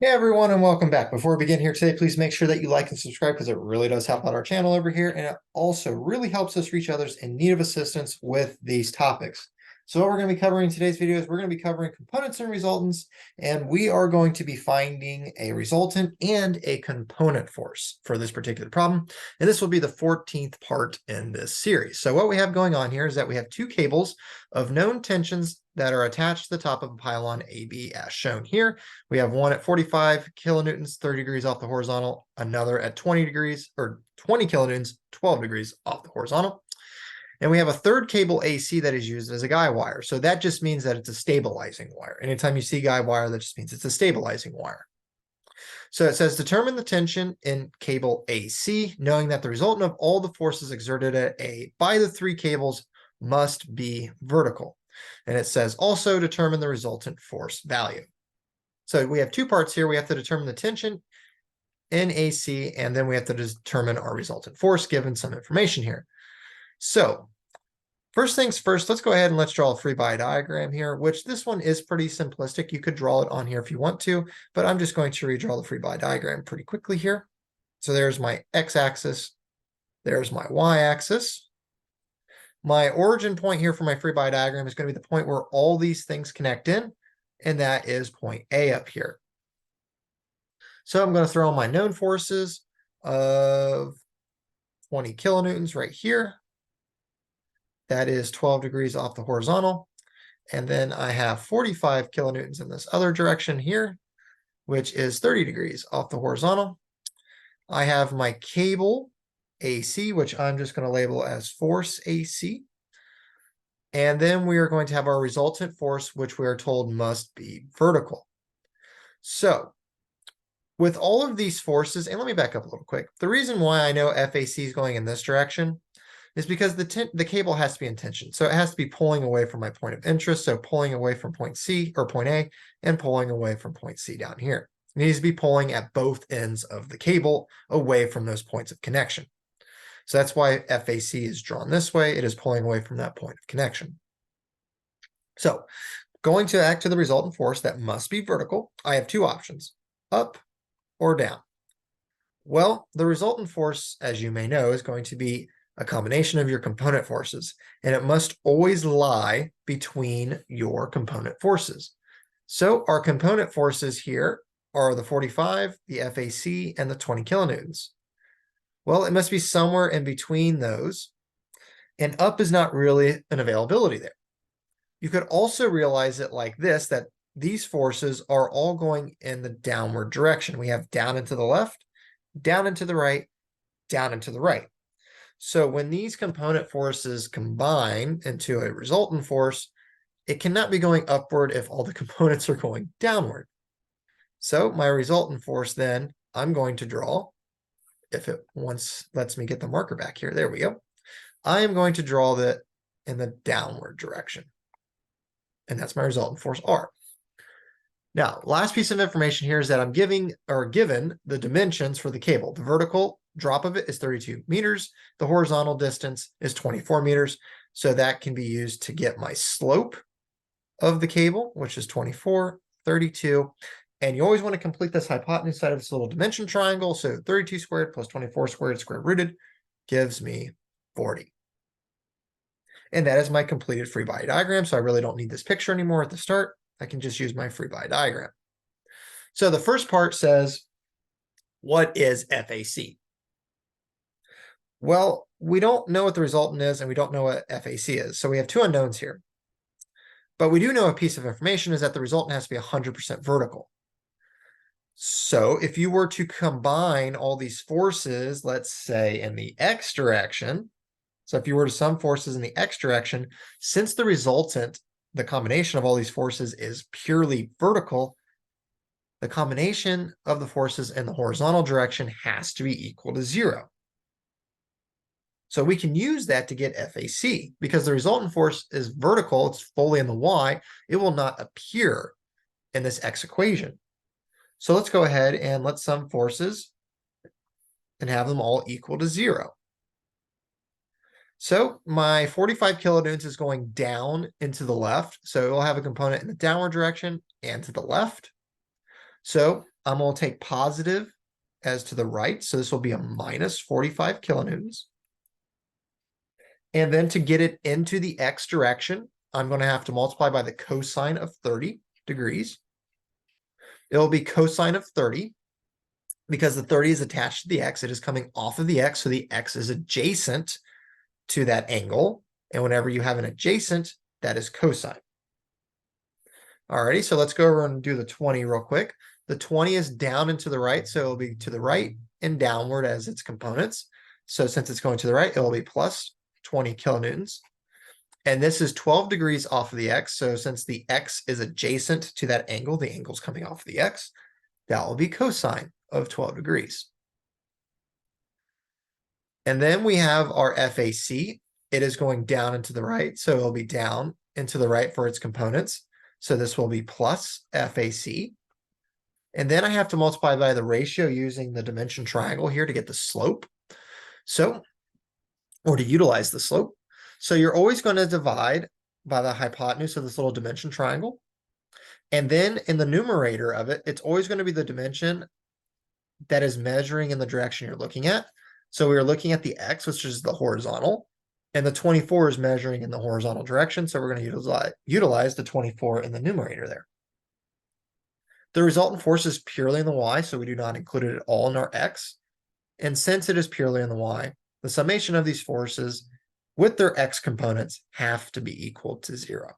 Hey everyone, and welcome back. Before we begin here today, please make sure that you like and subscribe because it really does help out our channel over here, and it also really helps us reach others in need of assistance with these topics. So what we're going to be covering in today's video is we're going to be covering components and resultants, and we are going to be finding a resultant and a component force for this particular problem. And this will be the 14th part in this series. So what we have going on here is that we have two cables of known tensions that are attached to the top of a pylon AB as shown here. We have one at 45 kilonewtons, 30 degrees off the horizontal, another at 20 degrees or 20 kilonewtons, 12 degrees off the horizontal. And we have a third cable AC that is used as a guide wire. So that just means that it's a stabilizing wire. Anytime you see guide wire, that just means it's a stabilizing wire. So it says determine the tension in cable AC, knowing that the resultant of all the forces exerted at A by the three cables must be vertical. And it says also determine the resultant force value. So we have two parts here. We have to determine the tension in AC, and then we have to determine our resultant force given some information here. So first things first, let's go ahead and let's draw a free body diagram here, which this one is pretty simplistic. You could draw it on here if you want to, but I'm just going to redraw the free body diagram pretty quickly here. So there's my x-axis. There's my y-axis. My origin point here for my free body diagram is going to be the point where all these things connect in, and that is point A up here. So I'm going to throw in my known forces of 20 kilonewtons right here. That is 12 degrees off the horizontal. And then I have 45 kilonewtons in this other direction here, which is 30 degrees off the horizontal. I have my cable AC, which I'm just going to label as force AC. And then we are going to have our resultant force, which we are told must be vertical. So with all of these forces, and let me back up a little quick. The reason why I know FAC is going in this direction is because the cable has to be in tension. So it has to be pulling away from my point of interest. So pulling away from point C or point A and pulling away from point C down here. It needs to be pulling at both ends of the cable away from those points of connection. So that's why FAC is drawn this way. It is pulling away from that point of connection. So going back to the resultant force that must be vertical, I have two options, up or down. Well, the resultant force, as you may know, is going to be a combination of your component forces, and it must always lie between your component forces. So our component forces here are the 45, the FAC, and the 20 kilonewtons. Well, it must be somewhere in between those, and up is not really an availability there. You could also realize it like this, that these forces are all going in the downward direction. We have down and to the left, down and to the right, down and to the right. So when these component forces combine into a resultant force, it cannot be going upward if all the components are going downward. So my resultant force then, I'm going to draw, if it once lets me get the marker back here, there we go. I am going to draw that in the downward direction. And that's my resultant force R. Now, last piece of information here is that I'm given the dimensions for the cable. The vertical drop of it is 32 meters. The horizontal distance is 24 meters. So that can be used to get my slope of the cable, which is 24, 32. And you always want to complete this hypotenuse side of this little dimension triangle. So 32 squared plus 24 squared square rooted gives me 40. And that is my completed free body diagram. So I really don't need this picture anymore at the start. I can just use my free body diagram. So the first part says, what is FAC? Well, we don't know what the resultant is, and we don't know what FAC is. So we have two unknowns here. But we do know a piece of information is that the resultant has to be 100% vertical. So if you were to combine all these forces, let's say in the x direction, so if you were to sum forces in the x direction, since the resultant, the combination of all these forces is purely vertical, the combination of the forces in the horizontal direction has to be equal to 0. So we can use that to get FAC because the resultant force is vertical, it's fully in the y, it will not appear in this x equation. So let's go ahead and let's sum forces and have them all equal to 0. So my 45 kilonewtons is going down into the left. So it will have a component in the downward direction and to the left. So I'm going to take positive as to the right. So this will be a minus 45 kilonewtons. And then to get it into the x direction, I'm going to have to multiply by the cosine of 30 degrees. It'll be cosine of 30 because the 30 is attached to the x. It is coming off of the x, so the x is adjacent to that angle. And whenever you have an adjacent, that is cosine. Alrighty, so let's go over and do the 20 real quick. The 20 is down and to the right, so it'll be to the right and downward as its components. So since it's going to the right, it will be plus 20 kilonewtons. And this is 12 degrees off of the x. So since the x is adjacent to that angle, the angle's coming off of the x, that will be cosine of 12 degrees. And then we have our FAC. It is going down and to the right, so it'll be down and to the right for its components. So this will be plus FAC. And then I have to multiply by the ratio using the dimension triangle here to get the slope. So, or to utilize the slope. So you're always going to divide by the hypotenuse of this little dimension triangle. And then in the numerator of it, it's always going to be the dimension that is measuring in the direction you're looking at. So we are looking at the x, which is the horizontal, and the 24 is measuring in the horizontal direction. So we're going to utilize the 24 in the numerator there. The resultant force is purely in the y, so we do not include it at all in our x. And since it is purely in the y, the summation of these forces with their x components have to be equal to 0.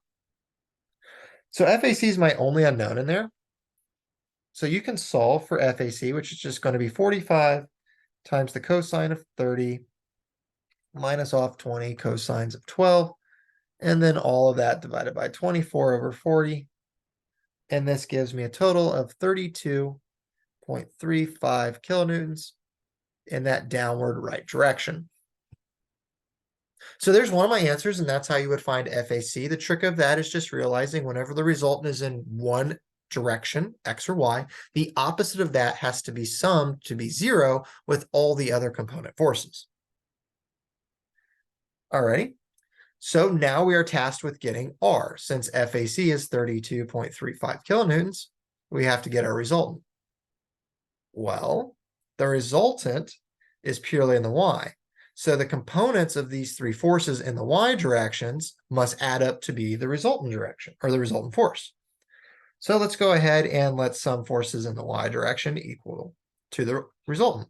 So FAC is my only unknown in there. So you can solve for FAC, which is just going to be 45 times the cosine of 30 minus off 20 cosines of 12, and then all of that divided by 24 over 40. And this gives me a total of 32.35 kilonewtons in that downward right direction. So there's one of my answers, and that's how you would find FAC. The trick of that is just realizing whenever the resultant is in one direction, x or y, the opposite of that has to be summed to be 0 with all the other component forces. Alrighty, so now we are tasked with getting R. Since FAC is 32.35 kilonewtons, we have to get our resultant. Well, the resultant is purely in the y. So the components of these three forces in the y directions must add up to be the resultant direction, or the resultant force. So let's go ahead and let sum forces in the y direction equal to the resultant.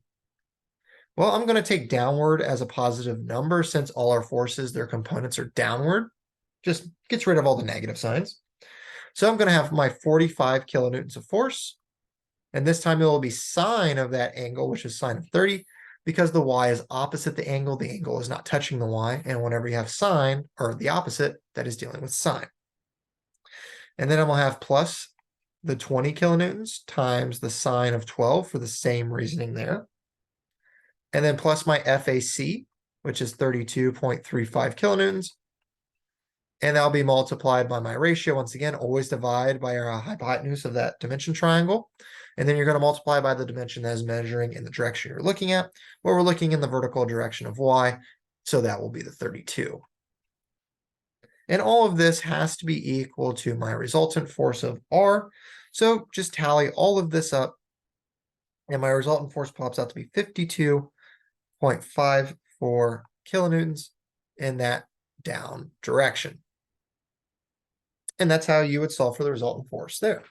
Well, I'm going to take downward as a positive number since all our forces, their components are downward. Just gets rid of all the negative signs. So I'm going to have my 45 kilonewtons of force. And this time it will be sine of that angle, which is sine of 30. Because the y is opposite the angle is not touching the y. And whenever you have sine, or the opposite, that is dealing with sine. And then I'm going to have plus the 20 kilonewtons times the sine of 12 for the same reasoning there. And then plus my FAC, which is 32.35 kilonewtons. And that'll be multiplied by my ratio. Once again, always divide by our hypotenuse of that dimension triangle. And then you're going to multiply by the dimension that is measuring in the direction you're looking at. Well, we're looking in the vertical direction of y, so that will be the 32. And all of this has to be equal to my resultant force of R. So just tally all of this up, and my resultant force pops out to be 52.54 kilonewtons in that down direction. And that's how you would solve for the resultant force there.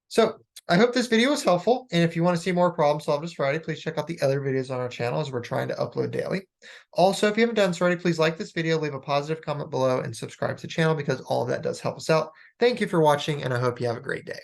So I hope this video was helpful. And if you want to see more problem solved this Friday, please check out the other videos on our channel as we're trying to upload daily. Also, if you haven't done so already, please like this video, leave a positive comment below, and subscribe to the channel because all of that does help us out. Thank you for watching, and I hope you have a great day.